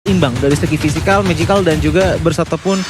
imbang dari segi fisikal, magical dan juga bersatu pun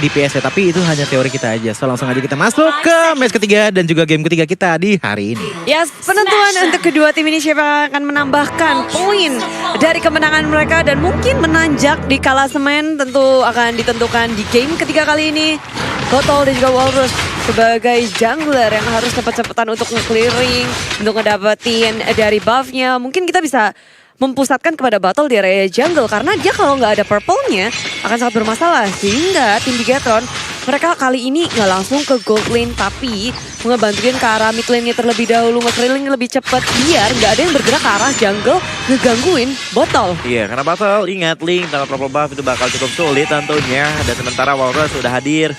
DPS ya. Tapi itu hanya teori kita aja. So langsung aja kita masuk ke match ketiga dan juga game ketiga kita di hari ini. Yes, penentuan untuk kedua tim ini siapa yang akan menambahkan poin dari kemenangan mereka dan mungkin menanjak di klasemen tentu akan ditentukan di game ketiga kali ini. Botol dan juga Walrus sebagai jungler yang harus cepet-cepetan untuk nge-clearing, untuk ngedapetin dari buffnya. Mungkin kita bisa mempusatkan kepada Battle di area jungle karena dia kalau nggak ada purple-nya akan sangat bermasalah. Sehingga tim Bigetron mereka kali ini nggak langsung ke gold lane tapi ngebantuin ke arah mid lane-nya terlebih dahulu, nge-clearing lebih cepat biar nggak ada yang bergerak ke arah jungle ngegangguin Botol. Iya, karena Battle ingat Link tanpa purple buff itu bakal cukup sulit tentunya. Dan sementara Walrus sudah hadir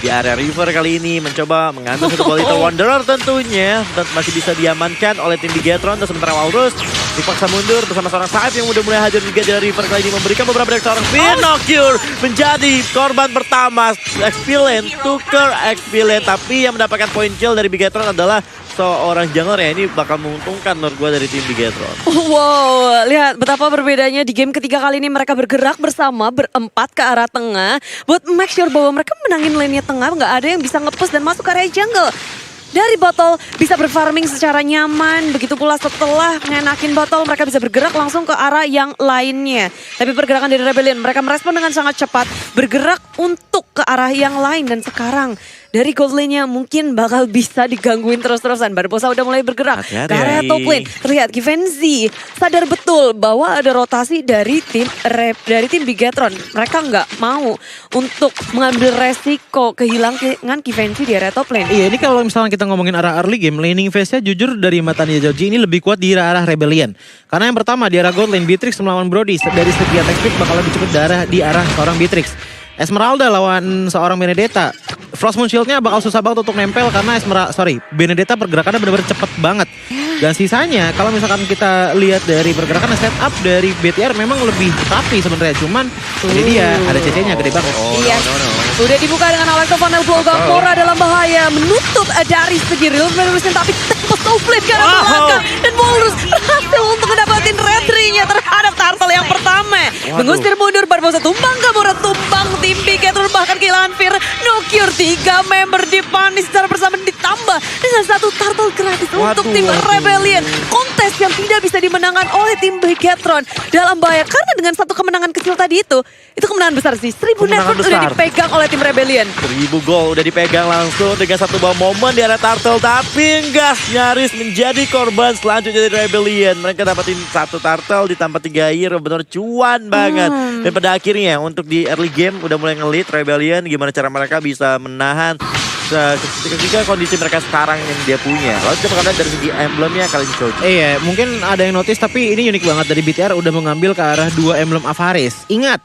di area river kali ini mencoba mengambil satu ball Little Wanderer tentunya dan masih bisa diamankan oleh tim Bigetron. Dan sementara Walrus dipaksa mundur bersama seorang Saif yang udah mulai hadir juga di river kali ini memberikan beberapa dari seorang Pinocchio menjadi korban pertama. Expilent, tuker Expilent, tapi yang mendapatkan poin kill dari Bigetron adalah seorang jungler ya. Ini bakal menguntungkan menurut gue dari tim Bigetron. Wow, lihat betapa berbedanya di game ketiga kali ini mereka bergerak bersama berempat ke arah tengah buat make sure bahwa mereka menangin lane-nya tengah, nggak ada yang bisa nge-push dan masuk ke area jungle. Dari Botol bisa berfarming secara nyaman, begitu pula setelah ngenakin Botol mereka bisa bergerak langsung ke arah yang lainnya. Tapi pergerakan dari Rebellion mereka merespon dengan sangat cepat, bergerak untuk ke arah yang lain dan sekarang dari gold lane-nya mungkin bakal bisa digangguin terus-terusan. Barbosa udah mulai bergerak ke area top lane. Terlihat Givenchy sadar betul bahwa ada rotasi dari tim Bigetron. Mereka nggak mau untuk mengambil resiko kehilangan Givenchy di area top lane. Iya, ini kalau misalnya kita ngomongin arah early game, laning phase-nya jujur dari mata Joji ini lebih kuat di arah Rebellion. Karena yang pertama di arah gold lane, Beatrix melawan Brody dari segi attack speed bakal lebih cepat di arah seorang Beatrix. Esmeralda lawan seorang Benedetta. Frost Moon Shield-nya bakal susah banget untuk nempel karena Benedetta pergerakannya benar-benar cepet banget. Dan sisanya kalau misalkan kita lihat dari pergerakan setup dari BTR memang lebih rapi sebenarnya. Cuman ini dia ada CC-nya gede banget. Iya. Udah dibuka dengan Alexo Funnel Blow. Gamora dalam bahaya menutup dari segi real Revolution tapi tembus Snowflake ke arah belakang. Dan Walrus berhasil untuk mendapatkan red ring-nya terhadap Turtle yang pertama. Mengusir mundur Barbosa tumbang, Gamora tumbang, tim Bigetron bahkan kehilangan Fear. No Cure, 3 member dipanis secara bersama ditambah dengan 1 Turtle gratis untuk tim Rebellion. Kontes yang tidak bisa dimenangkan oleh tim Bigetron dalam bahaya karena dengan 1 kemenangan kecil tadi itu kemenangan besar sih. 1000 network udah dipegang oleh tim Rebellion. 1000 gol udah dipegang langsung dengan 1 buah momen di area Turtle. Tapi gas nyaris menjadi korban selanjutnya dari Rebellion. Mereka dapatin 1 Turtle ditambah 3 hero, benar cuan banget. Dan pada akhirnya untuk di early game udah mulai ngelit Rebellion. Gimana cara mereka bisa menahan ketika kondisi mereka sekarang yang dia punya. Lalu kita bakal lihat dari segi emblemnya kali ini Choji. Iya, mungkin ada yang notice tapi ini unik banget dari BTR udah mengambil ke arah 2 emblem Avaris. Ingat,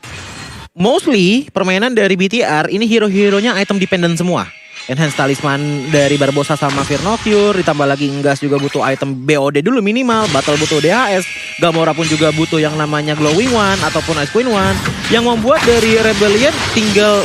mostly permainan dari BTR ini hero-heronya item dependent semua. Enhance talisman dari Barbosa sama Fear No Cure, ditambah lagi Ngas juga butuh item BOD dulu minimal, Battle butuh DHS, Gamora pun juga butuh yang namanya Glowing One ataupun Ice Queen One. Yang membuat dari Rebellion tinggal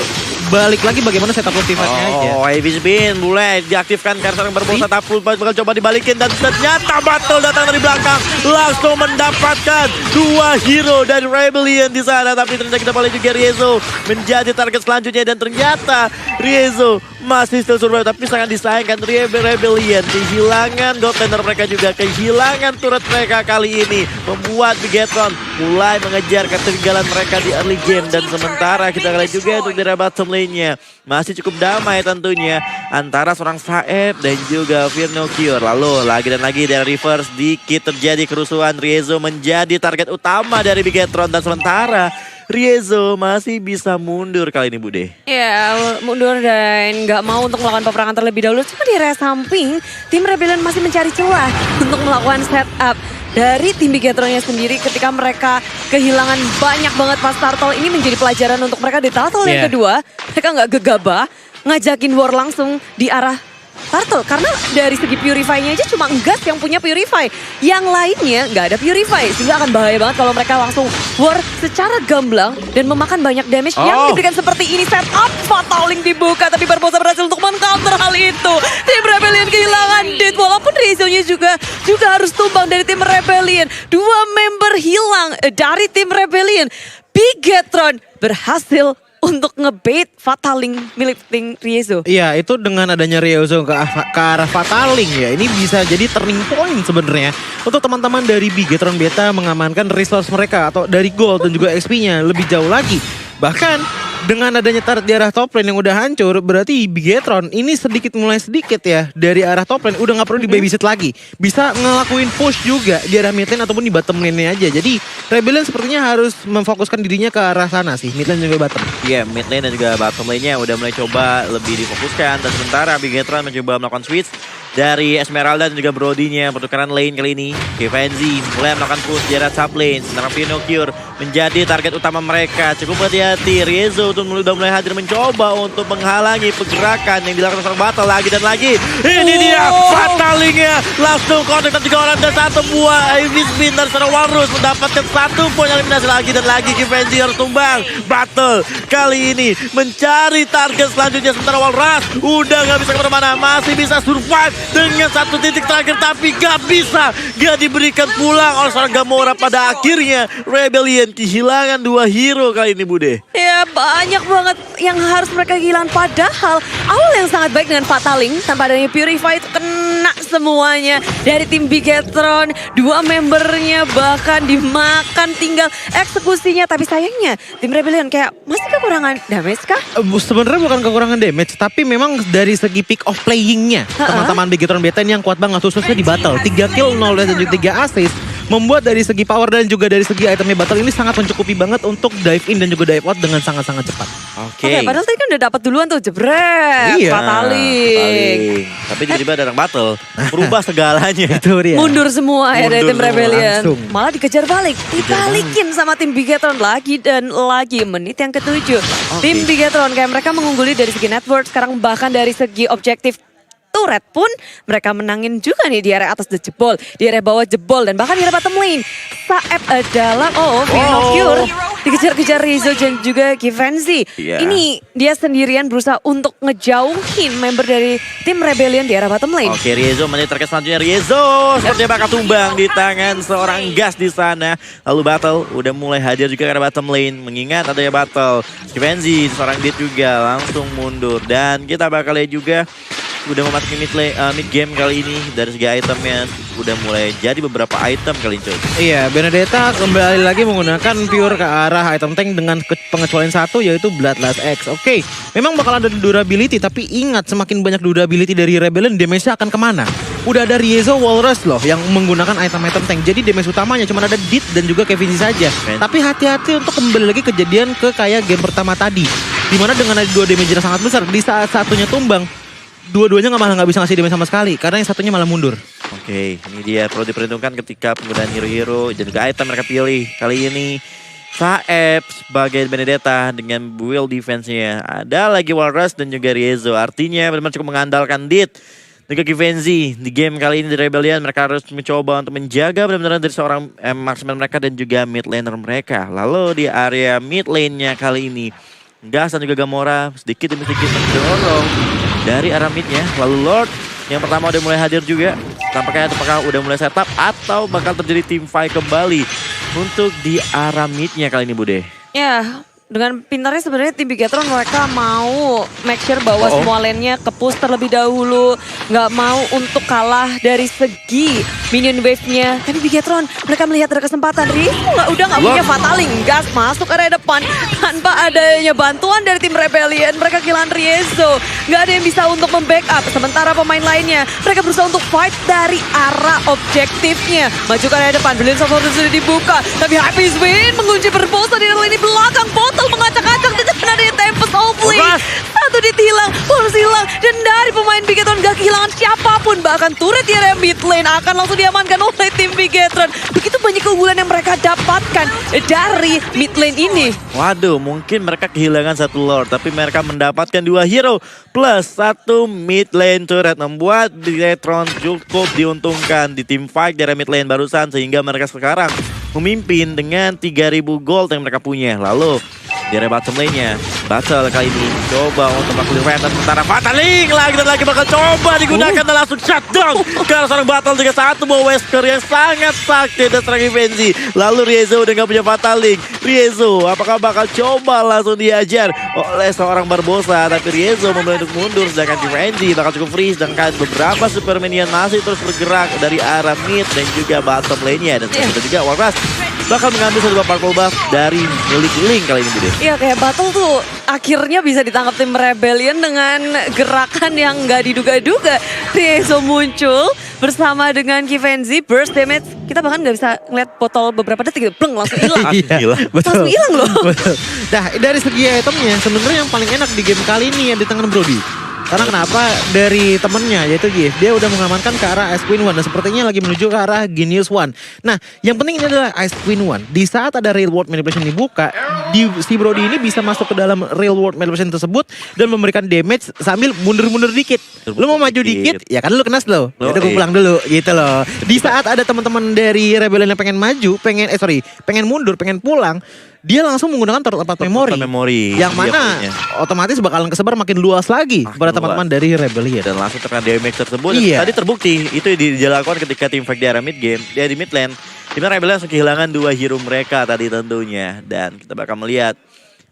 balik lagi bagaimana setup ultimate-nya aja. Oh, heavy spin mulai diaktifkan karena seorang Barbosa tapi bakal coba dibalikin dan ternyata Battle datang dari belakang langsung mendapatkan 2 hero dari Rebellion di sana. Tapi ternyata kita balik juga Riezo menjadi target selanjutnya dan ternyata Riezo masih still survive tapi sangat disayangkan Rebellion. Kehilangan god laner mereka juga, kehilangan turret mereka kali ini membuat Bigetron mulai mengejar ketertinggalan mereka di early game. Dan sementara kita lihat juga untuk di bottom lane-nya masih cukup damai tentunya antara seorang Saeb dan juga Fear No Cure. Lalu lagi dan lagi dari reverse dikit terjadi kerusuhan. Riezo menjadi target utama dari Bigetron dan sementara Riezo masih bisa mundur kali ini Bude. Ya, mundur dan nggak mau untuk melakukan peperangan terlebih dahulu. Cuma di area samping, tim Rebellion masih mencari celah untuk melakukan setup dari tim Bigetronnya sendiri ketika mereka kehilangan banyak banget pas Turtle. Ini menjadi pelajaran untuk mereka di Turtle yang kedua. Mereka nggak gegabah, ngajakin war langsung di arah Turtle. Karena dari segi Purify-nya aja cuma Ngas yang punya Purify. Yang lainnya nggak ada Purify. Sehingga akan bahaya banget kalau mereka langsung war secara gamblang dan memakan banyak damage yang diberikan seperti ini. Setup Fataling dibuka tapi Barbosa berhasil untuk men-counter hal itu. Tim Rebellion kehilangan Dit. Walaupun Rizzo-nya juga harus tumbang dari tim Rebellion. 2 member hilang dari tim Rebellion. Bigetron berhasil untuk ngebait Fataling milik tim Riezo. Iya, itu dengan adanya Riezo ke arah Fataling ya. Ini bisa jadi turning point sebenarnya untuk teman-teman dari Bigetron Beta mengamankan resource mereka atau dari gold dan juga XP-nya lebih jauh lagi. Bahkan dengan adanya turret di arah top lane yang udah hancur, berarti Bigetron ini mulai sedikit ya dari arah top lane udah nggak perlu di babysit lagi. Bisa ngelakuin push juga di arah mid lane ataupun di bottom lane-nya aja. Jadi Rebellion sepertinya harus memfokuskan dirinya ke arah sana sih, mid lane dan juga bottom. Iya, mid lane dan juga bottom lane-nya udah mulai coba lebih difokuskan. Dan sementara Bigetron mencoba melakukan switch dari Esmeralda dan juga Brody-nya. Pertukaran lane kali ini, Kevenzi mulai melakukan push di arah top lane. Sementara Pinocchio menjadi target utama mereka. Cukup hati-hati, Riezo udah mulai hadir mencoba untuk menghalangi pergerakan yang dilakukan seorang Battle lagi dan lagi. Ini dia Fatalingnya langsung connect dan 3 orang dan 1 buah Evis Spin dari seorang Walrus mendapatkan 1 poin eliminasi lagi dan lagi Kevenzi harus tumbang. Battle kali ini mencari target selanjutnya sementara Walrus udah gak bisa kemana-mana, masih bisa survive dengan 1 titik terakhir tapi gak diberikan pulang oleh seorang Gamora. Pada akhirnya Rebellion kehilangan 2 hero kali ini, Bude. Ya banyak banget yang harus mereka kehilangan. Padahal awal yang sangat baik dengan Fataling tanpa adanya Purify itu kena semuanya dari tim Bigetron. 2 membernya bahkan dimakan, tinggal eksekusinya. Tapi sayangnya tim Rebellion kayak masih kekurangan damage kah? Sebenarnya bukan kekurangan damage, tapi memang dari segi pick of playing-nya teman-teman Bigetron Beta ini yang kuat banget, khususnya di battle. 3 kill, 0 dan juga 3 assist. Membuat dari segi power dan juga dari segi itemnya battle ini sangat mencukupi banget untuk dive in dan juga dive out dengan sangat-sangat cepat. Oke, padahal tadi kan udah dapat duluan tuh jebret. Iya. Fataling. Tapi tiba-tiba ada orang battle, berubah segalanya. Itu dia. Mundur semua ya dari Mundur tim semua, Rebellion. langsung. Malah dikejar balik. Dibalikin sama tim Bigetron lagi dan lagi. Menit yang ke-7. Tim Bigetron kayak mereka mengungguli dari segi network. Sekarang bahkan dari segi objektif turret pun mereka menangin juga nih di area atas the jebol, di area bawah jebol, dan bahkan di area bottom lane. Saeb adalah Pinocchio dikejar-kejar Riezo dan juga Kevenzi. Iya. Ini dia sendirian berusaha untuk ngejauhin member dari tim Rebellion di area bottom lane. Oke, Riezo menit target selanjutnya. Riezo sepertinya bakal tumbang di tangan seorang gas di sana. Lalu Battle udah mulai hadir juga ke arah bottom lane. Mengingat adanya Battle, Kevenzi seorang beat juga langsung mundur. Dan kita bakal lihat juga udah memasuki mid game kali ini. Dari segi itemnya udah mulai jadi beberapa item kali ini, coy. Iya, Benedetta kembali lagi menggunakan pure ke arah item tank dengan pengecualian 1 yaitu Bloodlust X. Oke, memang bakal ada durability, tapi ingat semakin banyak durability dari Rebellion, damage-nya akan kemana? Udah ada Riezo Walrus loh yang menggunakan item-item tank. Jadi damage utamanya cuma ada Dit dan juga Kevenzi saja. Tapi hati-hati untuk kembali lagi kejadian ke kayak game pertama tadi. Dimana dengan ada 2 damage yang sangat besar, di saat satunya tumbang, dua-duanya nggak bisa ngasih damage sama sekali karena yang satunya malah mundur. Oke, ini dia perlu diperhitungkan ketika penggunaan hero-hero dan juga item mereka pilih. Kali ini Saeb sebagai Benedetta dengan build defense-nya. Ada lagi Walrus dan juga Riezo. Artinya benar-benar cukup mengandalkan Dit dan juga Kevenzi. Di game kali ini di Rebellion mereka harus mencoba untuk menjaga benar-benar dari seorang marksman mereka dan juga mid laner mereka. Lalu di area mid lane-nya kali ini Gas dan juga Gamora sedikit demi sedikit mendorong dari arah midnya. Lalu Lord yang pertama udah mulai hadir juga. Tampaknya apakah udah mulai setup atau bakal terjadi team fight kembali untuk di arah midnya kali ini, Bude. Ya, dengan pintarnya sebenarnya tim Bigetron mereka mau make sure bahwa semua lane-nya ke push terlebih dahulu. Nggak mau untuk kalah dari segi minion wave-nya. Tapi Bigetron mereka melihat ada kesempatan. Udah nggak punya Fataling. Gas masuk area depan tanpa adanya bantuan dari tim Rebellion. Mereka kehilangan Riezo. Nggak ada yang bisa untuk membackup. Sementara pemain lainnya mereka berusaha untuk fight dari arah objektifnya. Maju ke area depan. Brilliant Support sudah dibuka. Tapi Happy Spin mengunci berbosa di lini belakang. Botol mengacak-acak dengan adanya Tempest Oakley. Satu ditilang, Walrus hilang. Dan dari pemain Bigetron gak kehilangan siapapun. Bahkan turret di area mid lane akan langsung diamankan oleh tim Bigetron. Begitu banyak keunggulan yang mereka dapatkan dari mid lane ini. Waduh, mungkin mereka kehilangan 1 Lord, tapi mereka mendapatkan 2 hero plus 1 mid lane turret, membuat Bigetron cukup diuntungkan di team fight dari mid lane barusan, sehingga mereka sekarang memimpin dengan 3.000 gold yang mereka punya. Lalu di area bottom lane-nya. Battle kali ini coba untuk mengclear dan sementara Fataling lagi dan lagi bakal coba digunakan dan langsung shutdown. Karena seorang Battle juga satu bawa Wesker yang sangat sakti dan serang Frenzy. Lalu Riezo udah gak punya Fataling. Riezo apakah bakal coba langsung diajar oleh seorang Barbosa, tapi Riezo memilih untuk mundur sedangkan Frenzy bakal cukup free sedangkan beberapa super minion masih terus bergerak dari arah mid dan juga bottom lane-nya dan selanjutnya juga Warcraft bakal mengambil satu purple buff dari milik Link kali ini Bude. Iya kayak Battle tuh akhirnya bisa ditangkap tim Rebellion dengan gerakan yang nggak diduga-duga. Riezo muncul bersama dengan Kivenzi, burst damage. Kita bahkan nggak bisa ngeliat botol beberapa detik gitu, pleng langsung hilang. Iya, betul. Langsung hilang loh. Betul. Nah, dari segi itemnya sebenarnya yang paling enak di game kali ini yang di tangan Brody. Karena kenapa? Dari temennya yaitu GF, dia udah mengamankan ke arah Ice Queen One dan sepertinya lagi menuju ke arah Genius One. Nah, yang penting ini adalah Ice Queen One. Di saat ada real world manipulation dibuka, si Brody ini bisa masuk ke dalam real world manipulation tersebut dan memberikan damage sambil mundur-mundur dikit. Lu mau maju dikit, ya kan lu kena slow. Jadi gue pulang dulu gitu loh. Di saat ada teman-teman dari Rebellion yang pengen maju, pengen mundur, pengen pulang, dia langsung menggunakan turret 4 memori. Yang mana otomatis bakalan kesebar makin luas lagi kepada teman-teman dari Rebellion. Dan langsung terkena damage tersebut. Iya. Tadi terbukti itu dilakukan ketika tim fight di area mid game, dia di mid lane. Dimana Rebellion langsung kehilangan 2 hero mereka tadi tentunya. Dan kita bakal melihat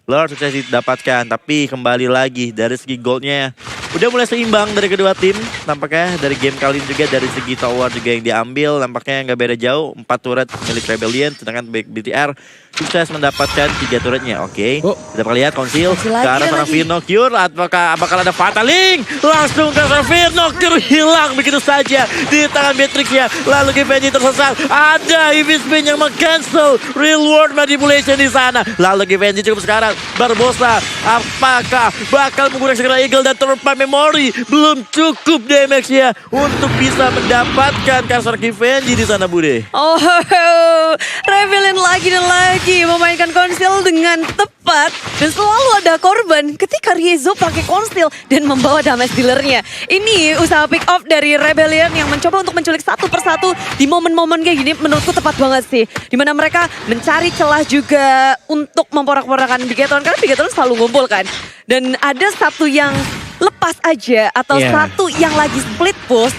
Lord sukses didapatkan, tapi kembali lagi dari segi goldnya udah mulai seimbang dari kedua tim. Nampaknya dari game kali ini juga dari segi tower juga yang diambil, nampaknya nggak beda jauh. 4 turret milik Rebellion, sedangkan BTR sukses mendapatkan 3 turretnya. Oke, kita bakal lihat Konsil ke arah seorang Firnocure. Apakah bakal ada Fataling? Langsung ke seorang Firnocure, hilang begitu saja di tangan Beatrix-nya. Lalu Givenchy tersesat. Ada Evil Spin yang meng-cancel real world manipulation di sana. Lalu Givenchy cukup sekarang. Barbosa apakah bakal menggunakan segera Eagle dan Turret Memory? Belum cukup damage-nya untuk bisa mendapatkan kasar Givenchy di sana Bude. Oh, Rebellion lagi dan lagi memainkan Konsil dengan tepat dan selalu ada korban ketika Riezo pakai Konsil dan membawa damage dealernya. Ini usaha pick off dari Rebellion yang mencoba untuk menculik satu persatu di momen-momen kayak gini menurutku tepat banget sih. Dimana mereka mencari celah juga untuk memporak-porakan Bigetron karena Bigetron selalu ngumpul kan. Dan ada satu yang lepas aja atau satu yang lagi split push,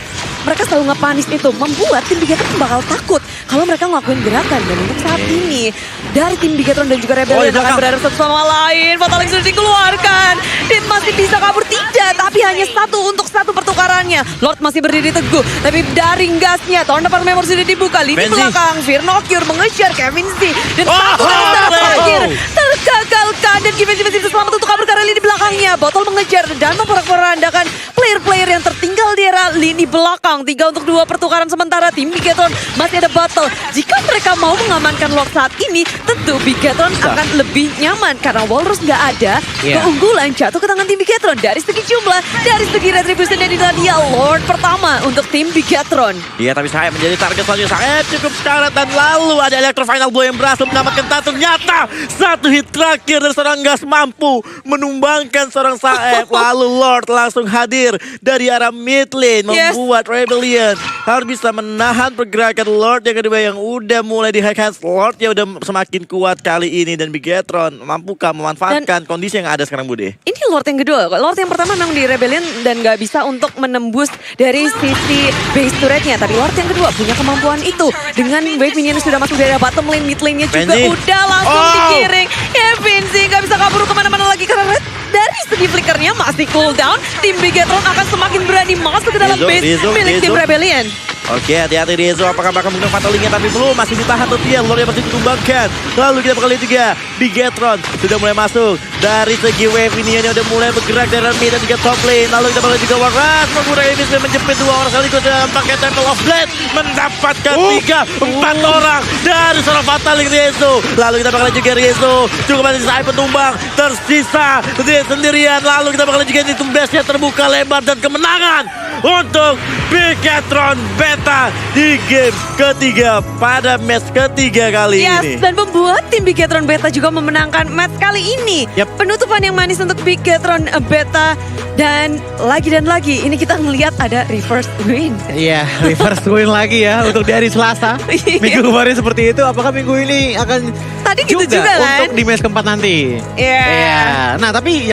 mereka selalu ngepanis itu, membuat tim Bigetron bakal takut kalau mereka ngelakuin gerakan. Dan untuk saat ini, dari tim Bigetron dan juga Rebellion akan berada satu sama lain. Fataling sudah dikeluarkan. Dit masih bisa kabur, tidak, tapi hanya untuk satu pertukarannya. Lord masih berdiri teguh, tapi dari gasnya, tahun depan memori sudah dibuka. Lini belakang, Firnocure mengejar Kevin Z. Dan satu dari terakhir tergagalkan. Dan Kevin Z masih bisa selamat untuk kabur karena lini belakangnya. Botol mengejar dan memporak-porandakan player-player yang tertinggal di era lini belakang. 3 untuk 2 pertukaran sementara tim Bigetron masih ada battle. Jika mereka mau mengamankan Lord saat ini, tentu Bigetron akan lebih nyaman karena Walrus nggak ada. Keunggulan jatuh ke tangan tim Bigetron dari segi jumlah, dari segi retribution, dan inilah dia Lord pertama untuk tim Bigetron. Iya, tapi saya menjadi target selanjutnya sangat cukup syarat dan lalu ada Electro Final Blow yang berhasil menyelamatkan Tan. Ternyata satu hit terakhir dari seorang Gas mampu menumbangkan seorang Saeb. Lalu Lord langsung hadir dari arah mid lane membuat Rebellion harus bisa menahan pergerakan Lord yang kedua yang udah mulai di-hack. Lord ya udah semakin kuat kali ini dan Bigetron mampukah memanfaatkan kondisi yang ada sekarang Bude? Ini Lord yang kedua. Lord yang pertama memang di Rebellion dan gak bisa untuk menembus dari sisi base turretnya. Tapi Lord yang kedua punya kemampuan itu. Dengan wave minion yang sudah masuk dari bottom lane, mid lane-nya juga udah langsung dikiring. Kevin Z gak bisa kabur kemana-mana lagi karena dari segi flickernya masih cooldown. Tim Bigetron akan semakin berani masuk ke dalam base milik tim Rebellion. Oke, hati-hati Riezo, apakah bakal menggunakan Fatalingnya, tapi belum, masih ditahan dia. Lord yang masih ditumbangkan. Lalu kita bakal lihat juga Bigetron sudah mulai masuk dari segi wave ini yang udah mulai bergerak dari mid dan juga top lane. Lalu kita bakal lihat juga Warcraft menggunakan ini menjepit 2 orang sekaligus dalam pakai Temple of Blade, mendapatkan 3-4 orang dari seorang Fataling Riezo. Lalu kita bakal lihat juga Riezo cukup masih saya penumbang, tersisa dia sendirian. Lalu kita bakal lihat juga ini tumbasnya terbuka lebar dan kemenangan untuk Bigetron Beta di game ketiga pada match ketiga kali Yes, ini. dan membuat tim Bigetron Beta juga memenangkan match kali ini. Yap. Penutupan yang manis untuk Bigetron Beta. Dan lagi ini kita ngelihat ada reverse win. Iya, reverse win lagi ya untuk di hari Selasa. Iya. Minggu kemarin seperti itu, apakah minggu ini akan Tadi gitu juga kan? untuk di match keempat nanti? Iya. Iya. Nah, tapi